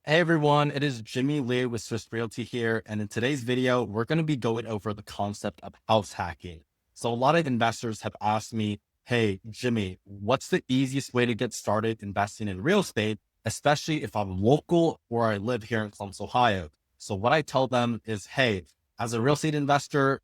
Hey everyone, it is Jimmy Lee with Swiss Realty here. And in today's video, we're going to be going over the concept of house hacking. So a lot of investors have asked me, hey, Jimmy, what's the easiest way to get started investing in real estate, especially if I'm local or I live here in Columbus, Ohio? So what I tell them is, hey, as a real estate investor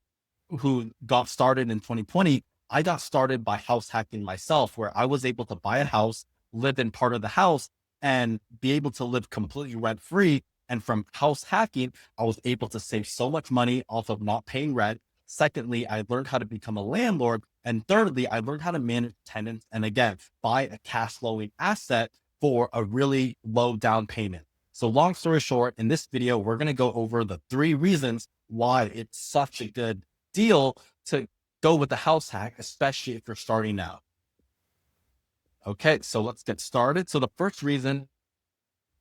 who got started in 2020, I got started by house hacking myself, where I was able to buy a house, live in part of the house, and be able to live completely rent free. And from house hacking, I was able to save so much money off of not paying rent. Secondly, I learned how to become a landlord. And thirdly, I learned how to manage tenants and again, buy a cash flowing asset for a really low down payment. So long story short, in this video, we're going to go over the 3 reasons why it's such a good deal to go with the house hack, especially if you're starting out. Okay, so let's get started. So the first reason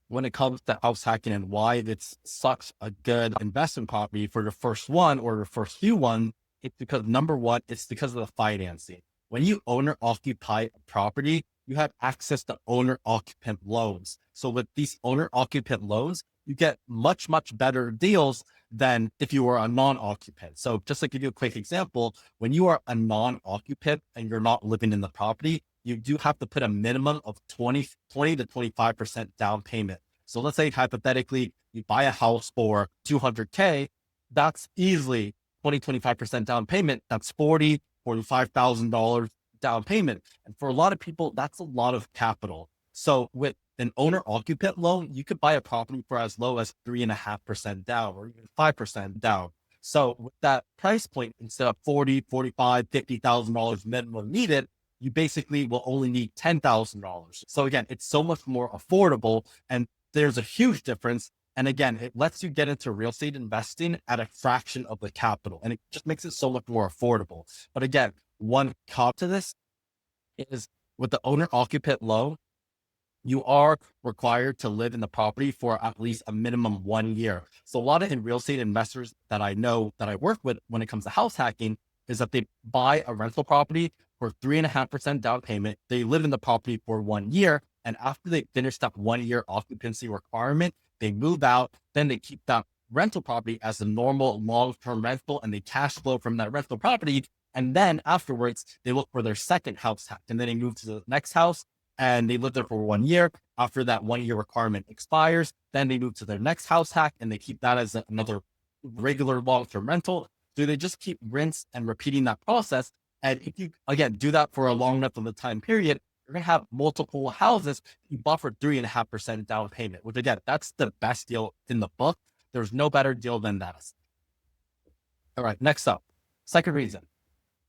when it comes to house hacking and why it's such a good investment property for the first one or the first few ones, it's because number one, it's because of the financing. When you owner occupy a property, you have access to owner occupant loans. So with these owner occupant loans, you get much, much better deals than if you were a non-occupant. So just to give you a quick example, when you are a non-occupant and you're not living in the property, you do have to put a minimum of 20 to 25% down payment. So let's say hypothetically, you buy a house for 200K, that's easily 25% down payment. That's $45,000 down payment. And for a lot of people, that's a lot of capital. So with an owner occupant loan, you could buy a property for as low as 3.5% down or even 5% down. So with that price point, instead of 40, 45, $50,000 minimum needed, you basically will only need $10,000. So again, it's so much more affordable and there's a huge difference. And again, it lets you get into real estate investing at a fraction of the capital and it just makes it so much more affordable. But again, one cop to this is with the owner occupant loan, you are required to live in the property for at least a minimum 1 year. So a lot of real estate investors that I know that I work with when it comes to house hacking is that they buy a rental property for 3.5% down payment. They live in the property for 1 year. And after they finish that 1 year occupancy requirement, they move out. Then they keep that rental property as a normal long-term rental and they cash flow from that rental property. And then afterwards, they look for their second house hack and then they move to the next house and they live there for 1 year. After that 1 year requirement expires, then they move to their next house hack and they keep that as another regular long-term rental. So they just keep rinse and repeating that process. And if you, again, do that for a long enough of a time period, you're going to have multiple houses you bought for 3.5% down payment, which again, that's the best deal in the book. There's no better deal than that. All right, next up, second reason.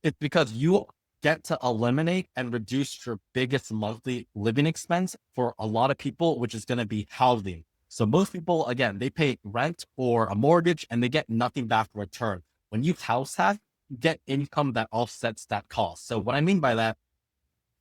It's because you get to eliminate and reduce your biggest monthly living expense for a lot of people, which is going to be housing. So most people, again, they pay rent or a mortgage and they get nothing back in return. When you house hack, you get income that offsets that cost. So what I mean by that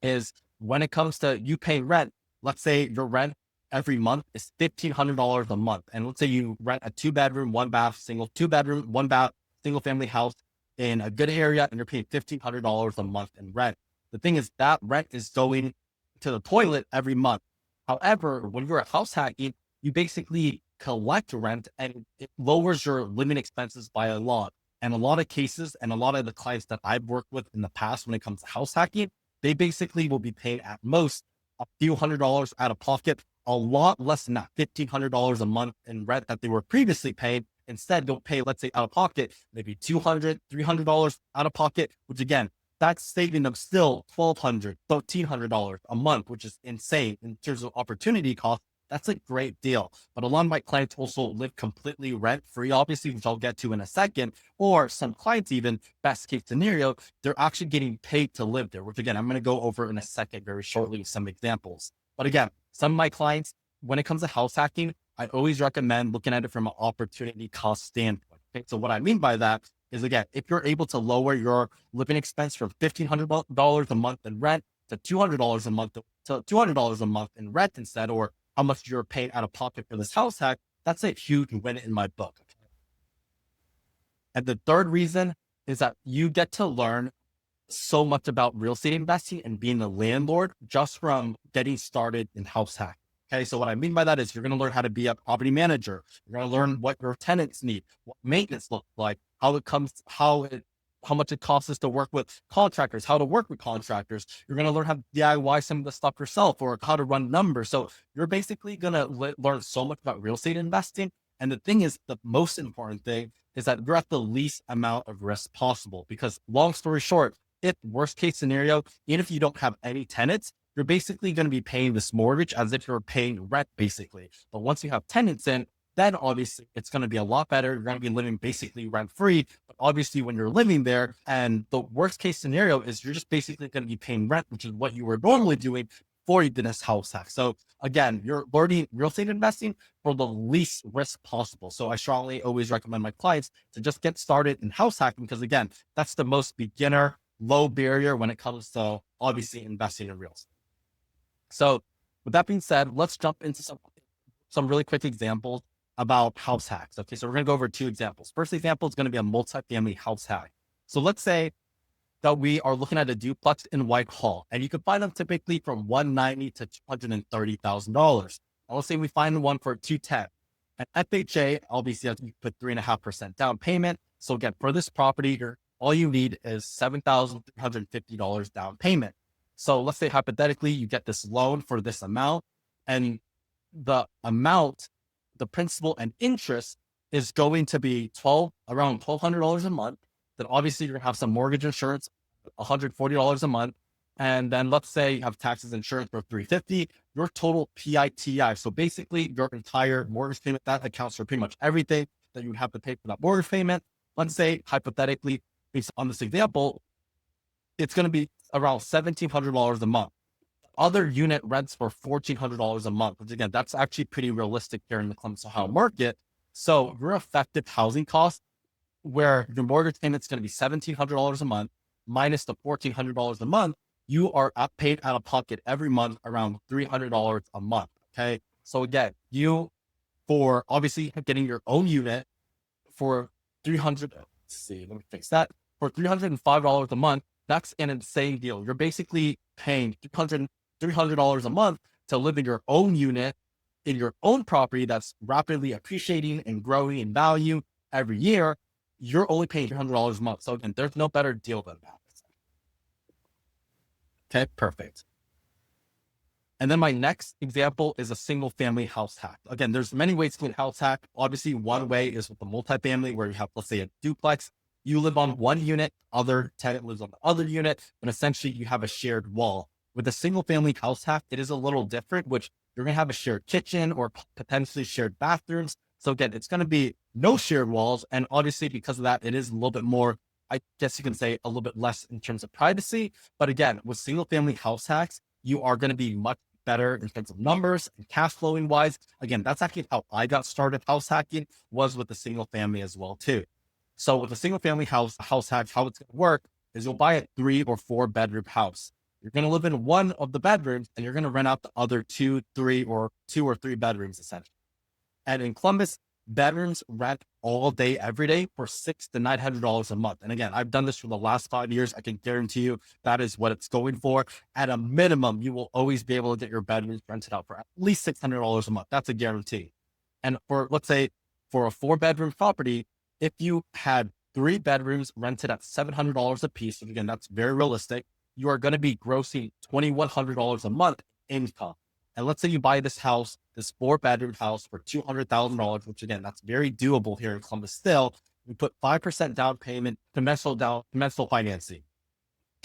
is when it comes to you paying rent, let's say your rent every month is $1,500 a month. And let's say you rent a 2 bedroom, 1 bath, single 2 bedroom, 1 bath, single family house in a good area and you're paying $1,500 a month in rent. The thing is that rent is going to the toilet every month. However, when you're a house hacking, you basically collect rent and it lowers your living expenses by a lot. And a lot of cases and a lot of the clients that I've worked with in the past when it comes to house hacking, they basically will be paying at most a few $100s out of pocket, a lot less than that $1,500 a month in rent that they were previously paying. Instead, they'll pay, let's say out of pocket, maybe $200, $300 out of pocket, which again, that's saving them still $1,200, $1,300 a month, which is insane in terms of opportunity cost. That's a great deal. But a lot of my clients also live completely rent free, obviously, which I'll get to in a second. Or some clients, even best case scenario, they're actually getting paid to live there, which again, I'm going to go over in a second very shortly with some examples. But again, some of my clients, when it comes to house hacking, I always recommend looking at it from an opportunity cost standpoint. Okay? So what I mean by that is, again, if you're able to lower your living expense from $1,500 a month in rent to $200 a month to $200 a month in rent instead, or how much you're paying out of pocket for this house hack, that's a huge win in my book. And the third reason is that you get to learn so much about real estate investing and being a landlord just from getting started in house hack. Okay. So what I mean by that is you're going to learn how to be a property manager. You're going to learn what your tenants need, what maintenance looks like, how much it costs us to work with contractors, how to work with contractors. You're going to learn how to DIY some of the stuff yourself or how to run numbers. So you're basically going to learn so much about real estate investing. And the thing is, the most important thing is that you're at the least amount of risk possible, because long story short, if worst case scenario, even if you don't have any tenants, you're basically going to be paying this mortgage as if you're paying rent basically. But once you have tenants in, then obviously it's going to be a lot better. You're going to be living basically rent free. But obviously when you're living there, and the worst case scenario is you're just basically going to be paying rent, which is what you were normally doing before you did this house hack. So again, you're learning real estate investing for the least risk possible. So I strongly always recommend my clients to just get started in house hacking, because again, that's the most beginner, low barrier when it comes to obviously investing in real estate. So with that being said, let's jump into some really quick examples about house hacks. Okay, so we're going to go over 2 examples. First example is going to be a multifamily house hack. So let's say that we are looking at a duplex in Whitehall, and you can find them typically from $190,000 to $230,000. Let's say we find one for $210,000. At FHA, obviously you put 3.5% down payment. So again, for this property, all you need is $7,350 down payment. So let's say hypothetically you get this loan for this amount, and the amount, the principal and interest is going to be around $1,200 a month. Then obviously you're gonna have some mortgage insurance, $140 a month. And then let's say you have taxes insurance for $350, your total PITI. So basically your entire mortgage payment, that accounts for pretty much everything that you would have to pay for that mortgage payment. Let's say hypothetically, based on this example, it's going to be around $1,700 a month. Other unit rents for $1,400 a month, which again, that's actually pretty realistic here in the Columbus, Ohio market. So your effective housing cost, where your mortgage payment is going to be $1,700 a month minus the $1,400 a month, you are paid out of pocket every month around $300 a month. Okay. So again, for obviously getting your own unit for 300, let's see, let me fix that. For $305 a month, that's an insane deal. You're basically paying $300 a month to live in your own unit in your own property that's rapidly appreciating and growing in value every year. You're only paying $300 a month. So again, there's no better deal than that. Okay, perfect. And then my next example is a single family house hack. Again, there's many ways to do a house hack. Obviously, one way is with the multifamily, where you have, let's say, a duplex. You live on one unit, other tenant lives on the other unit, but essentially you have a shared wall. With a single family house hack, it is a little different, which you're going to have a shared kitchen or potentially shared bathrooms. So again, it's going to be no shared walls. And obviously because of that, it is a little bit more, I guess you can say a little bit less in terms of privacy. But again, with single family house hacks, you are going to be much better in terms of numbers and cash flowing wise. Again, that's actually how I got started house hacking, was with the single family as well too. So with a single family house hack, how it's going to work is you'll buy a 3 or 4 bedroom house. You're going to live in one of the bedrooms and you're going to rent out the other 2 or 3 bedrooms essentially. And in Columbus, bedrooms rent all day, every day for $600 to $900 a month. And again, I've done this for the last 5 years. I can guarantee you that is what it's going for. At a minimum, you will always be able to get your bedrooms rented out for at least $600 a month. That's a guarantee. And let's say for a 4-bedroom property, if you had 3 bedrooms rented at $700 a piece, which again, that's very realistic, you are going to be grossing $2,100 a month income. And let's say you buy this house, this 4-bedroom house for $200,000, which again, that's very doable here in Columbus still. You put 5% down payment, conventional financing.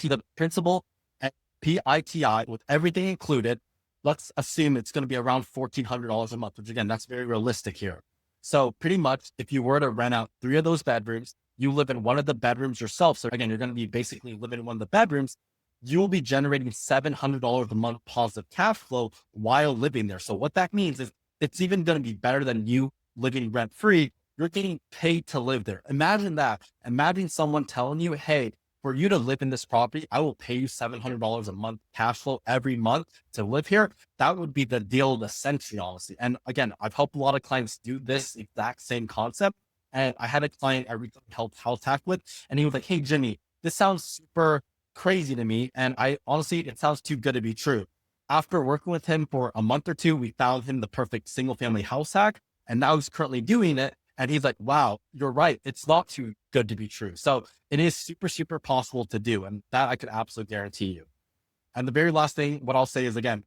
To the principal and PITI with everything included, let's assume it's going to be around $1,400 a month, which again, that's very realistic here. So pretty much if you were to rent out 3 of those bedrooms, you live in one of the bedrooms yourself. So again, you're going to be basically living in one of the bedrooms. You will be generating $700 a month positive cash flow while living there. So what that means is it's even going to be better than you living rent free. You're getting paid to live there. Imagine that. Imagine someone telling you, hey, for you to live in this property, I will pay you $700 a month cash flow every month to live here. That would be the deal of the century, honestly. And again, I've helped a lot of clients do this exact same concept. And I had a client I recently helped house hack with, and he was like, hey, Jimmy, this sounds super crazy to me. And I honestly, it sounds too good to be true. After working with him for a month or two, we found him the perfect single family house hack. And now he's currently doing it. And he's like, wow, you're right. It's not too good to be true. So it is super, super possible to do. And that I could absolutely guarantee you. And the very last thing, what I'll say is, again,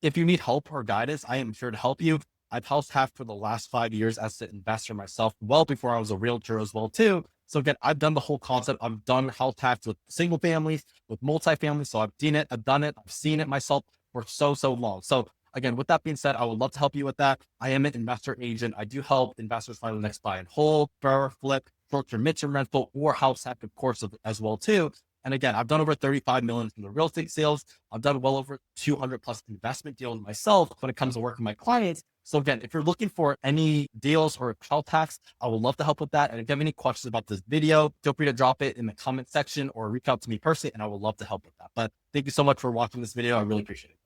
if you need help or guidance, I am here to help you. I've house hacked for the last 5 years as an investor myself, well before I was a realtor as well too. So again, I've done the whole concept. I've done house hacks with single families, with multifamilies. So I've seen it, I've done it, I've seen it myself for so, so long. So again, with that being said, I would love to help you with that. I am an investor agent. I do help investors find the next buy and hold, burr, flip, short-term, midterm rental, or house hack, of course, as well too. And again, I've done over 35 million from the real estate sales. I've done well over 200 plus investment deals myself when it comes to working with my clients. So again, if you're looking for any deals or house hacks, I would love to help with that. And if you have any questions about this video, feel free to drop it in the comment section or reach out to me personally, and I would love to help with that. But thank you so much for watching this video. I really appreciate it.